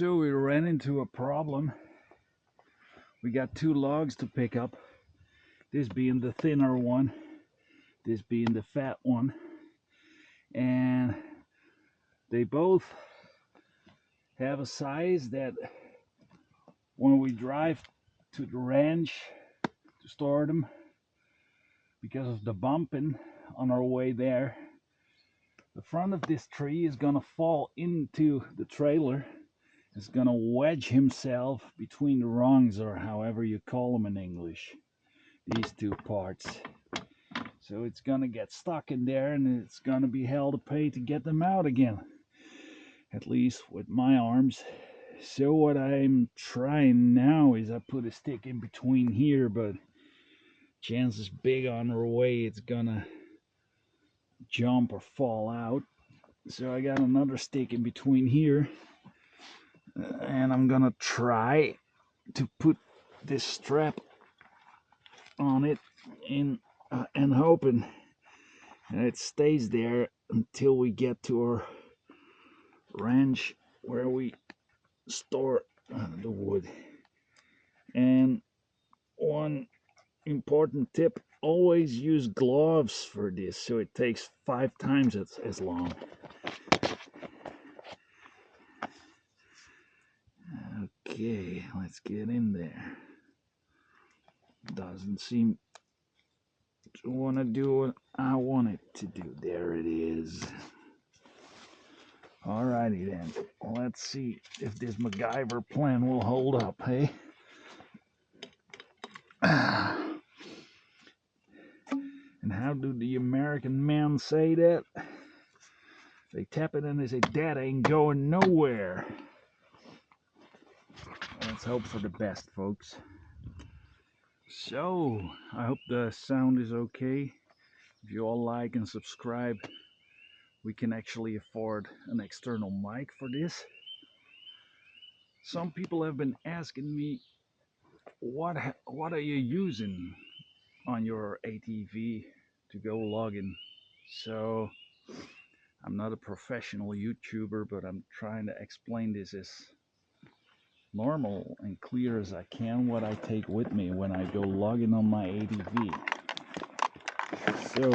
So we ran into a problem. We got two logs to pick up, this being the thinner one, this being the fat one, and they both have a size that when we drive to the ranch to store them, because of the bumping on our way there, the front of this tree is gonna fall into the trailer. It's gonna wedge himself between the rungs, or however you call them in English, these two parts. So it's gonna get stuck in there, and it's gonna be hell to pay to get them out again, at least with my arms. So what I'm trying now is I put a stick in between here, but chances big on our way it's gonna jump or fall out. So I got another stick in between here, and I'm gonna try to put this strap on it and hoping that it stays there until we get to our ranch where we store the wood. And one important tip: always use gloves for this, so it takes 5 times as long. Okay, let's get in there. Doesn't seem to want to do what I want it to do. There it is. Alrighty then, let's see if this MacGyver plan will hold up, hey? And how do the American men say that? They tap it and they say, "That ain't going nowhere." Let's hope for the best, folks. So, I hope the sound is okay. If you all like and subscribe, we can actually afford an external mic for this. Some people have been asking me, what are you using on your ATV to go logging? So I'm not a professional YouTuber, but I'm trying to explain this as normal and clear as I can, what I take with me when I go logging on my ATV. So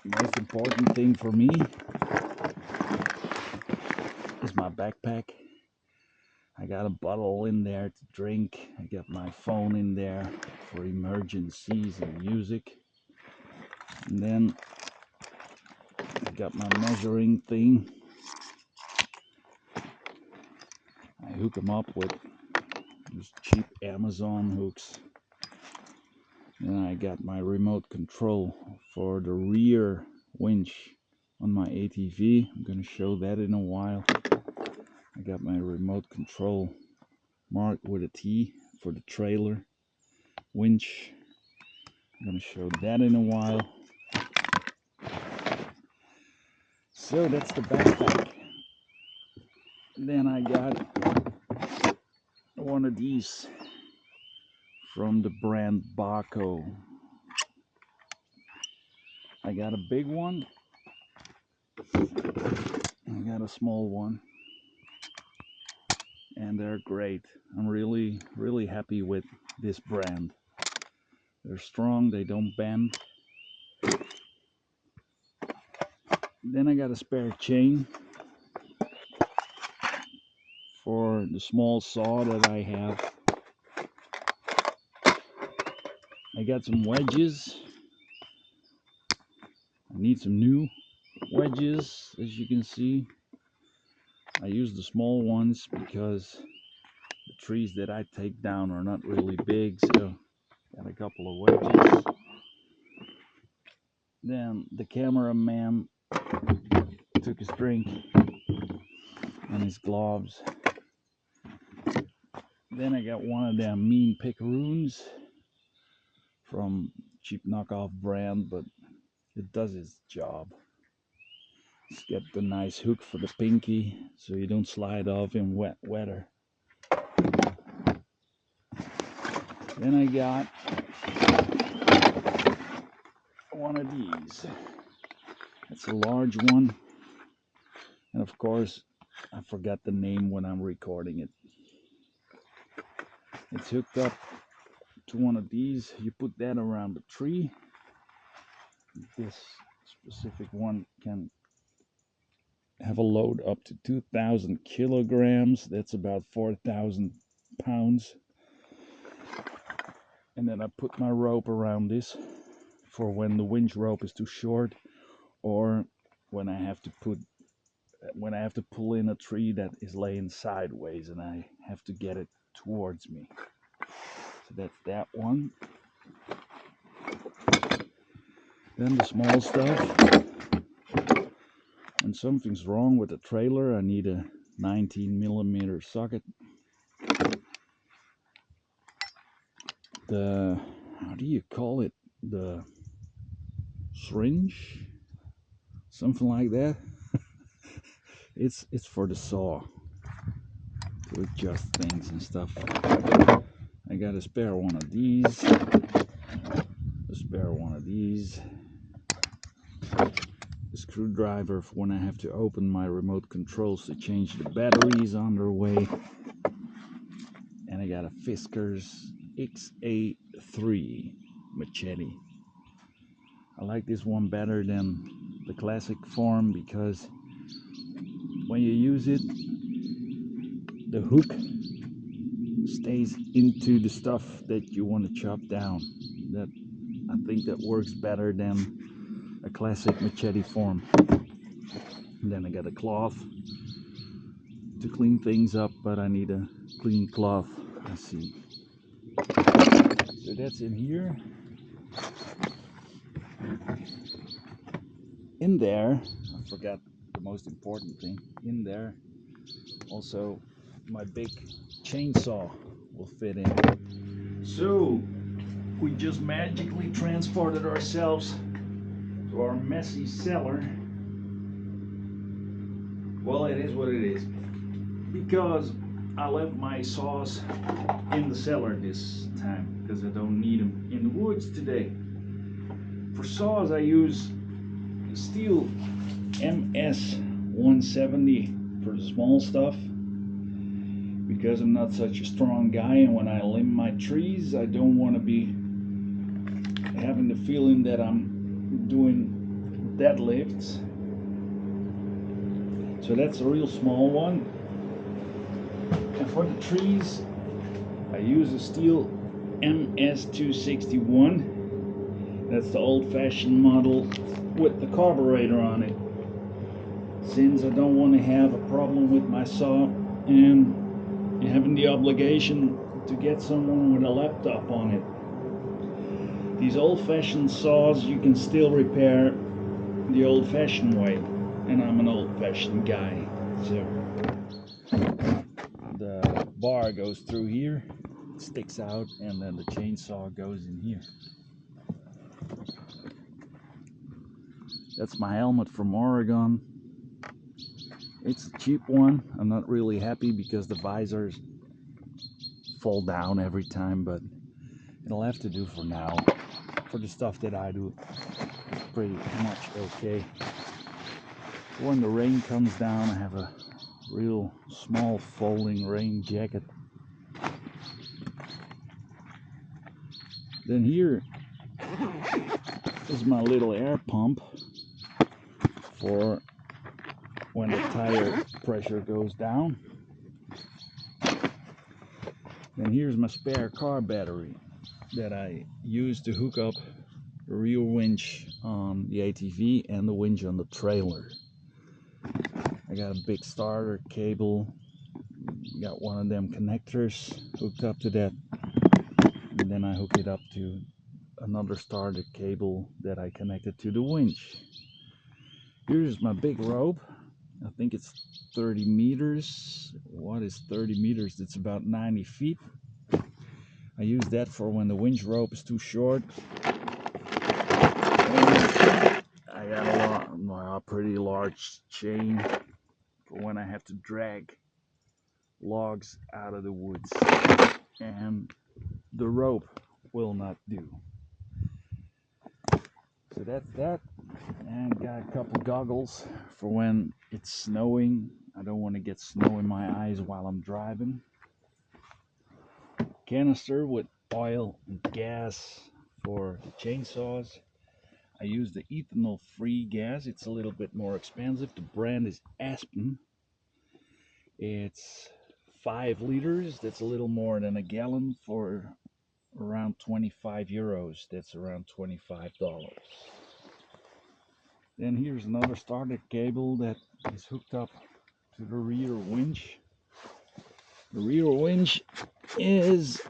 the most important thing for me is my backpack. I got a bottle in there to drink. I got my phone in there for emergencies and music. And then I got my measuring thing. I hook them up with these cheap Amazon hooks. Then I got my remote control for the rear winch on my ATV. I'm going to show that in a while. I got my remote control marked with a T for the trailer winch. I'm going to show that in a while. So that's the backpack. Then I got one of these from the brand Baco. I got a big one. I got a small one. And they're great. I'm really happy with this brand. They're strong, they don't bend. Then I got a spare chain for the small saw that I have. I got some wedges. I need some new wedges, as you can see. I use the small ones because the trees that I take down are not really big, so got a couple of wedges. Then the cameraman took his drink and his gloves. Then I got one of them mean pickaroons from cheap knockoff brand, but it does its job. It's got the nice hook for the pinky so you don't slide off in wet weather. Then I got one of these. It's a large one, and of course I forgot the name when I'm recording it. It's hooked up to one of these. You put that around the tree. This specific one can have a load up to 2,000 kilograms. That's about 4,000 pounds. And then I put my rope around this for when the winch rope is too short, or when I have to pull in a tree that is laying sideways and I have to get it towards me. So that's that one. Then the small stuff. When something's wrong with the trailer, I need a 19mm socket. The, how do you call it? The syringe? Something like that. It's for the saw, to adjust things and stuff. I got a spare one of these. A spare one of these. A screwdriver for when I have to open my remote controls to change the batteries on their way. And I got a Fiskars XA3 machete. I like this one better than the classic form because when you use it, the hook stays into the stuff that you want to chop down. That, I think that works better than a classic machete form. And then I got a cloth to clean things up, but I need a clean cloth. Let's see. So that's in here. In there, I forgot the most important thing. In there, also my big chainsaw will fit in. So we just magically transported ourselves to our messy cellar. Well, it is what it is, because I left my saws in the cellar this time because I don't need them in the woods today. For saws I use the Stihl MS 170 for the small stuff, because I'm not such a strong guy, and when I limb my trees I don't want to be having the feeling that I'm doing deadlifts. So that's a real small one. And for the trees I use a Stihl MS 261. That's the old-fashioned model with the carburetor on it, since I don't want to have a problem with my saw and having the obligation to get someone with a laptop on it. These old-fashioned saws you can still repair the old-fashioned way, and I'm an old-fashioned guy. So the bar goes through here, sticks out, and then the chainsaw goes in here. That's my helmet from Oregon. It's a cheap one. I'm not really happy because the visors fall down every time, but it'll have to do for now. For the stuff that I do, it's pretty much okay. When the rain comes down, I have a real small folding rain jacket. Then here is my little air pump for when the tire pressure goes down. Then here's my spare car battery that I use to hook up the rear winch on the ATV and the winch on the trailer. I got a big starter cable, got one of them connectors hooked up to that, and then I hook it up to another starter cable that I connected to the winch. Here's my big rope. I think it's 30 meters. What is 30 meters? It's about 90 feet. I use that for when the winch rope is too short. And I got a pretty large chain for when I have to drag logs out of the woods. And the rope will not do. So that's that. And got a couple goggles for when it's snowing I don't want to get snow in my eyes while I'm driving. Canister with oil and gas for the chainsaws. I use the ethanol free gas. It's a little bit more expensive. The brand is Aspen. It's 5 liters. That's a little more than a gallon for around 25 euros. That's around $25. Then here's another starter cable that is hooked up to the rear winch. The rear winch is,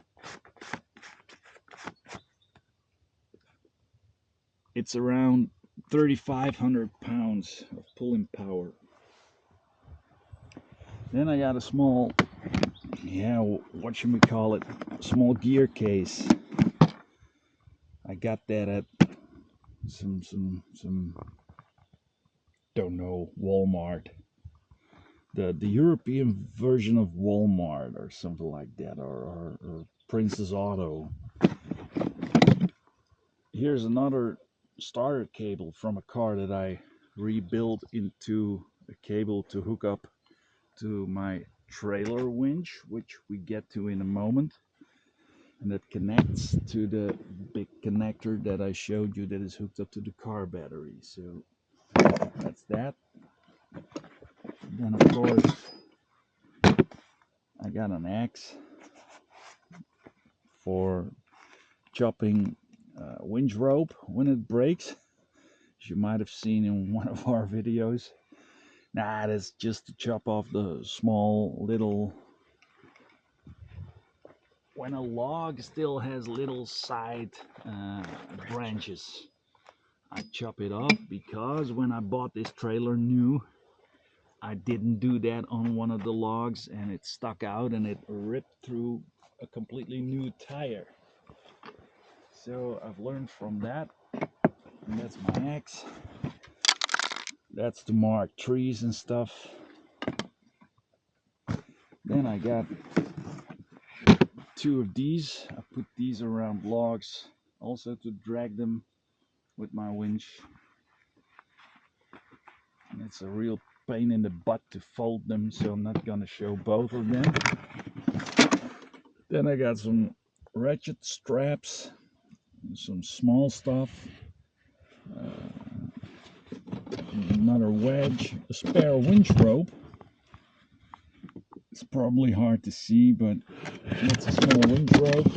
it's around 3,500 pounds of pulling power. Then I got a small, what should we call it? Small gear case. I got that at some don't know, Walmart. The European version of Walmart or something like that, or Princess Auto. Here's another starter cable from a car that I rebuilt into a cable to hook up to my trailer winch, which we get to in a moment. And that connects to the big connector that I showed you that is hooked up to the car battery. So that's that. Then of course I got an axe for chopping winch rope when it breaks, as you might have seen in one of our videos. Nah, that's just to chop off the small little, when a log still has little side branches, I chop it off, because when I bought this trailer new, I didn't do that on one of the logs and it stuck out and it ripped through a completely new tire. So I've learned from that, and that's my axe. That's to mark trees and stuff. Then I got 2 of these. I put these around logs also to drag them with my winch. And it's a real pain in the butt to fold them, so I'm not gonna show both of them. Then I got some ratchet straps, some small stuff, another wedge, a spare winch rope. It's probably hard to see, but it's a small winch rope,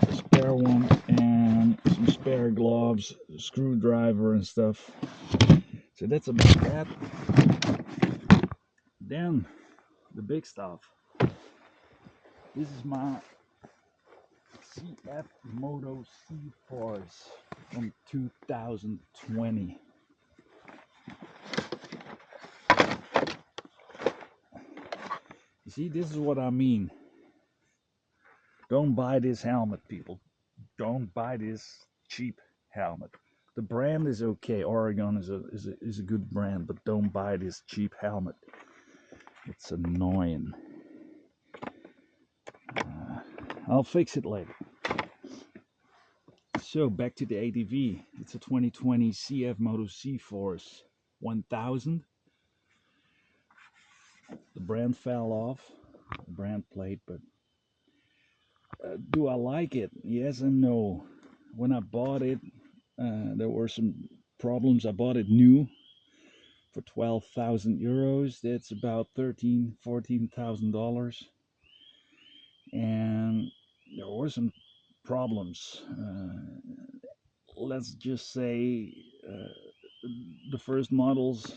a spare one, and some spare gloves, a screwdriver and stuff. So that's about that. Then the big stuff. This is my CF Moto Cforce from 2020. You see, this is what I mean. Don't buy this helmet, people. Don't buy this cheap helmet. The brand is okay. Oregon is a good brand, but don't buy this cheap helmet. It's annoying. I'll fix it later. So back to the ATV. It's a 2020 CF Moto Cforce 1000. The brand fell off, the brand plate, but do I like it? Yes and no. When I bought it, there were some problems. I bought it new for 12,000 euros. That's about $14,000. And there were some problems. Let's just say the first models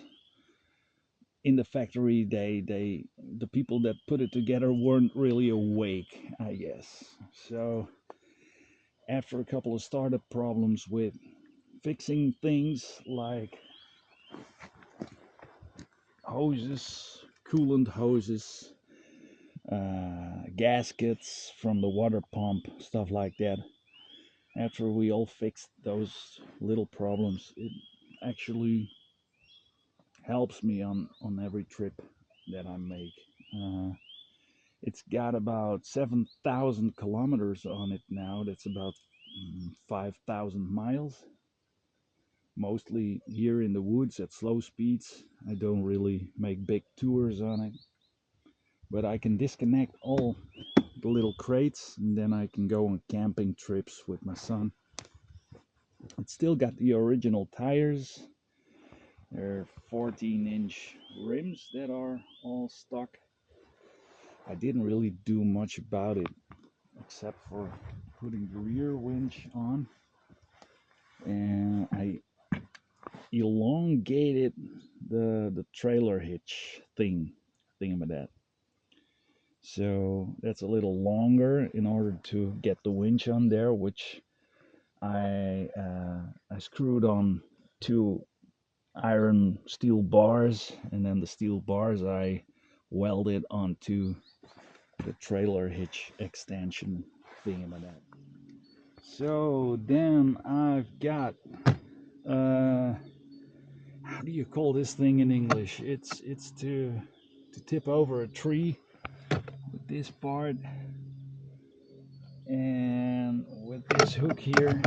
in the factory, the people that put it together weren't really awake, I guess. So after a couple of startup problems with fixing things like hoses, coolant hoses, gaskets from the water pump, stuff like that, after we all fixed those little problems, it actually helps me on every trip that I make. It's got about 7,000 kilometers on it now. That's about 5,000 miles. mostly here in the woods at slow speeds. I don't really make big tours on it, but I can disconnect all the little crates and then I can go on camping trips with my son. It's still got the original tires. They're 14-inch rims that are all stock. I didn't really do much about it except for putting the rear winch on, and I elongated the trailer hitch thingamajig. So that's a little longer in order to get the winch on there, which I screwed on two iron steel bars, and then the steel bars I welded onto the trailer hitch extension thingamajig. So then I've got how do you call this thing in English? It's to tip over a tree with this part, and with this hook here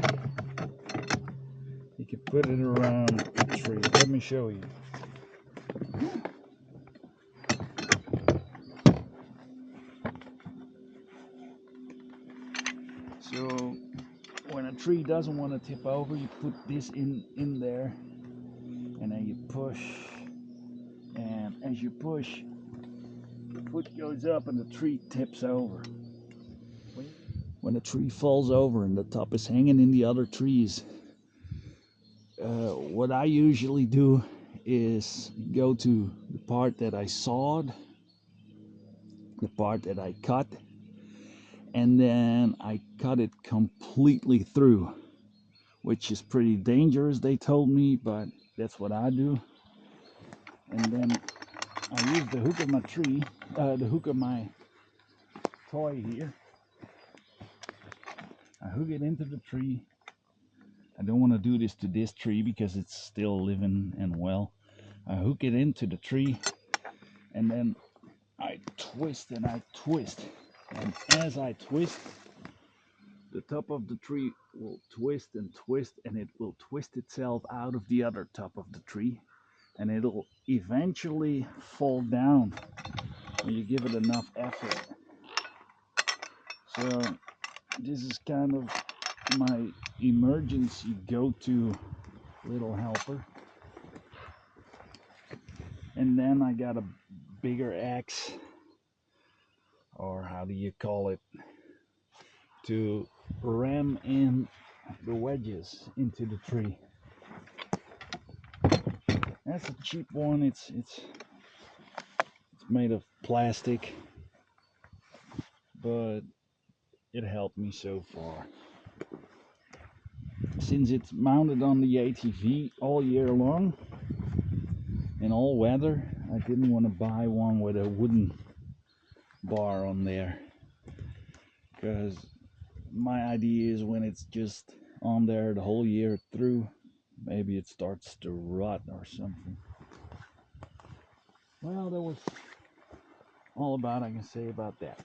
you can put it around the tree. Let me show you. So when a tree doesn't want to tip over, you put this in there, and then you push, and as you push, the foot goes up and the tree tips over. When a tree falls over and the top is hanging in the other trees, what I usually do is go to the part that I sawed, the part that I cut, and then I cut it completely through, which is pretty dangerous, they told me, but that's what I do. And then I use the hook of my tree, the hook of my toy here. I hook it into the tree. I don't want to do this to this tree because it's still living and well. I hook it into the tree, and then I twist and I twist. And as I twist, the top of the tree will twist and twist, and it will twist itself out of the other top of the tree, and it'll eventually fall down when you give it enough effort. So this is kind of my emergency go-to little helper. And then I got a bigger axe, or how do you call it, to ram in the wedges into the tree. That's a cheap one. It's made of plastic, but it helped me so far. Since it's mounted on the ATV all year long in all weather, I didn't want to buy one with a wooden bar on there, because my idea is when it's just on there the whole year through, maybe it starts to rot or something. Well, that was all about I can say about that.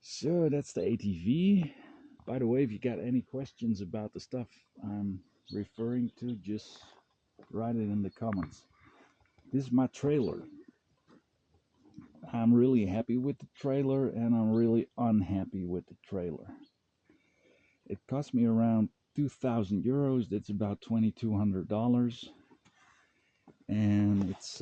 So that's the ATV. By the way, if you got any questions about the stuff I'm referring to, just write it in the comments. This is my trailer. I'm really happy with the trailer, and I'm really unhappy with the trailer. It cost me around 2,000 euros. That's about $2,200. And it's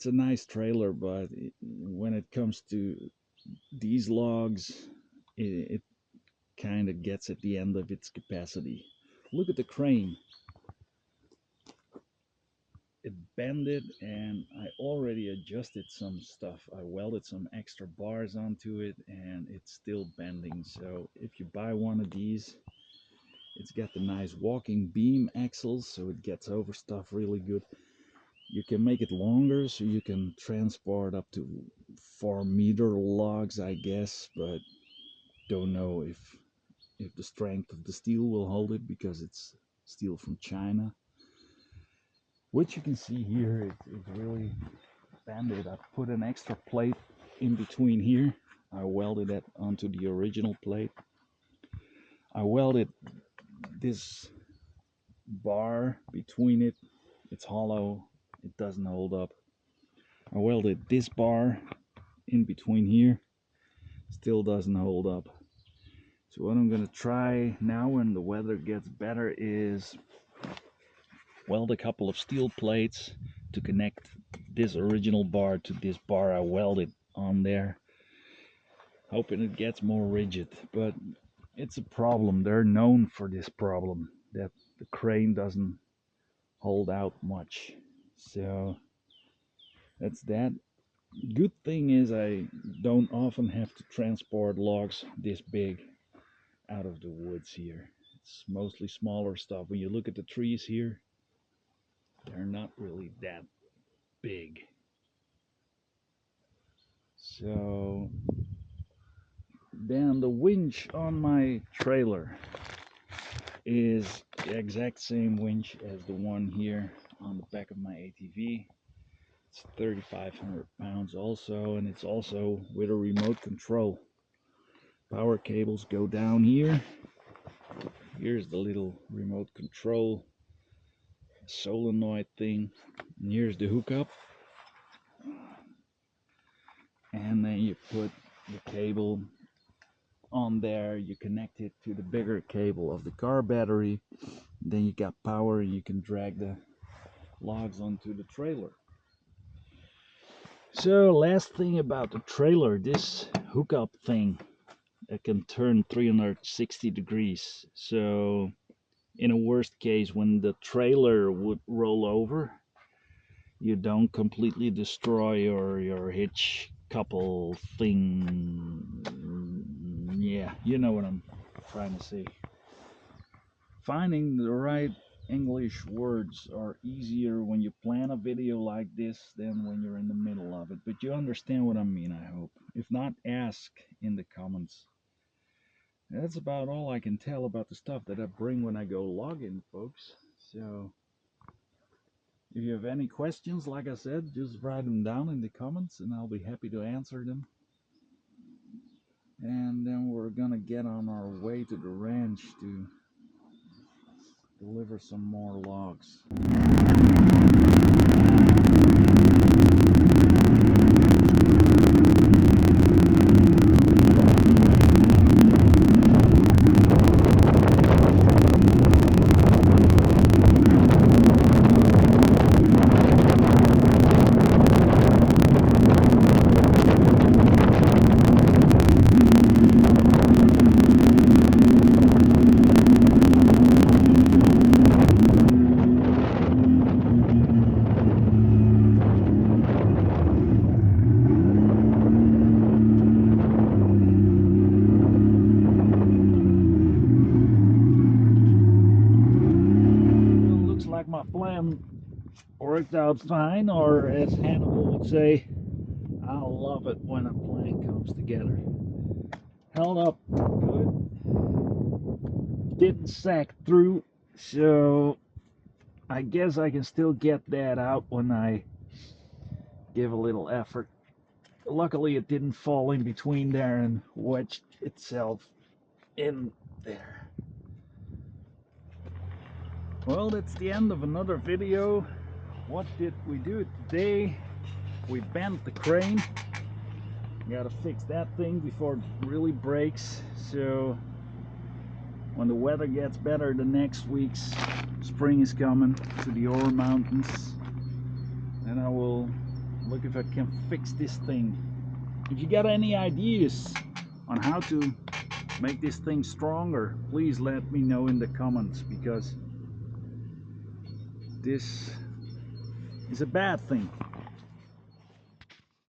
a nice trailer, but when it comes to these logs, it kind of gets at the end of its capacity. Look at the crane. It bended, and I already adjusted some stuff. I welded some extra bars onto it, and it's still bending. So if you buy one of these, it's got the nice walking beam axles, so it gets over stuff really good. You can make it longer, so you can transport up to 4-meter logs, I guess, but don't know if the strength of the steel will hold it, because it's steel from China. Which you can see here, it's really bended. I put an extra plate in between here. I welded that onto the original plate. I welded this bar between it. It's hollow, it doesn't hold up. I welded this bar in between here, still doesn't hold up. So what I'm gonna try now when the weather gets better is weld a couple of steel plates to connect this original bar to this bar I welded on there, hoping it gets more rigid. But it's a problem. They're known for this problem, that the crane doesn't hold out much. So that's that. Good thing is I don't often have to transport logs this big out of the woods here. It's mostly smaller stuff. When you look at the trees here, they're not really that big. So then the winch on my trailer is the exact same winch as the one here on the back of my ATV. It's 3,500 pounds also, and it's also with a remote control. Power cables go down here. Here's the little remote control solenoid thing, and here's the hookup. And then you put the cable on there, you connect it to the bigger cable of the car battery, then you got power and you can drag the logs onto the trailer. So last thing about the trailer, this hookup thing, it can turn 360 degrees. So in a worst case, when the trailer would roll over, you don't completely destroy your hitch couple thing. Yeah, you know what I'm trying to say. Finding the right English words are easier when you plan a video like this than when you're in the middle of it. But you understand what I mean, I hope. If not, ask in the comments. That's about all I can tell about the stuff that I bring when I go logging, folks. So if you have any questions, like I said, just write them down in the comments and I'll be happy to answer them. And then we're gonna get on our way to the ranch to deliver some more logs. Like my plan worked out fine, or as Hannibal would say, I love it when a plan comes together. Held up good, didn't sack through, so I guess I can still get that out when I give a little effort. Luckily it didn't fall in between there and wedged itself in there. Well, that's the end of another video. What did we do today? We bent the crane. Gotta fix that thing before it really breaks. So when the weather gets better the next weeks, spring is coming to the Ore Mountains, and I will look if I can fix this thing. If you got any ideas on how to make this thing stronger, please let me know in the comments, because this is a bad thing.